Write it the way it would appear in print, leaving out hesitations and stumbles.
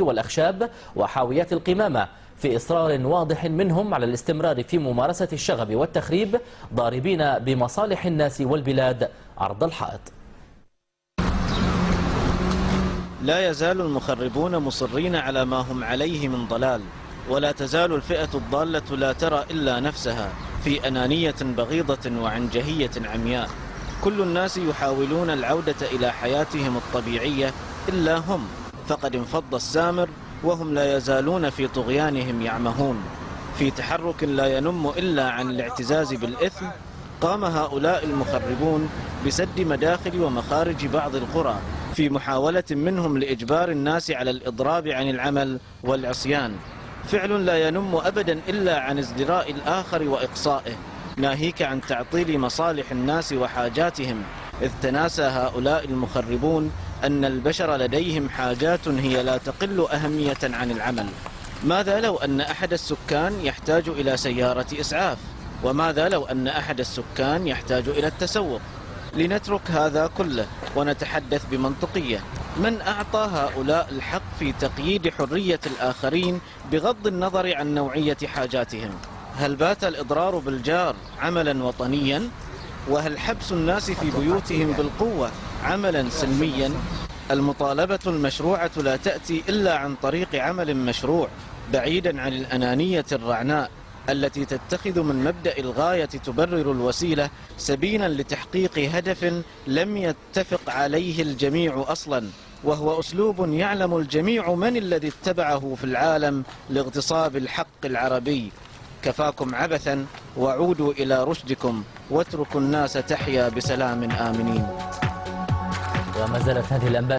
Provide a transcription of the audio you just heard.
والأخشاب وحاويات القمامة في إصرار واضح منهم على الاستمرار في ممارسة الشغب والتخريب، ضاربين بمصالح الناس والبلاد عرض الحائط. لا يزال المخربون مصرين على ما هم عليه من ضلال، ولا تزال الفئة الضالة لا ترى إلا نفسها في أنانية بغيضة وعنجهية عمياء. كل الناس يحاولون العودة إلى حياتهم الطبيعية إلا هم، فقد انفض السامر وهم لا يزالون في طغيانهم يعمهون. في تحرك لا ينم إلا عن الاعتزاز بالإثم، قام هؤلاء المخربون بسد مداخل ومخارج بعض القرى في محاولة منهم لإجبار الناس على الإضراب عن العمل والعصيان. فعل لا ينم أبدا إلا عن ازدراء الآخر وإقصائه، ناهيك عن تعطيل مصالح الناس وحاجاتهم، إذ تناسى هؤلاء المخربون أن البشر لديهم حاجات هي لا تقل أهمية عن العمل. ماذا لو أن أحد السكان يحتاج إلى سيارة إسعاف؟ وماذا لو أن أحد السكان يحتاج إلى التسوق؟ لنترك هذا كله ونتحدث بمنطقية. من أعطى هؤلاء الحق في تقييد حرية الآخرين بغض النظر عن نوعية حاجاتهم؟ هل بات الإضرار بالجار عملا وطنيا؟ وهل حبس الناس في بيوتهم بالقوة عملا سلميا؟ المطالبة المشروعة لا تأتي إلا عن طريق عمل مشروع، بعيدا عن الأنانية الرعناء التي تتخذ من مبدأ الغاية تبرر الوسيلة سبيلا لتحقيق هدف لم يتفق عليه الجميع أصلا، وهو أسلوب يعلم الجميع من الذي اتبعه في العالم لاغتصاب الحق العربي. كفاكم عبثا وعودوا إلى رشدكم واتركوا الناس تحيا بسلام آمنين. وما زالت هذه الأنباء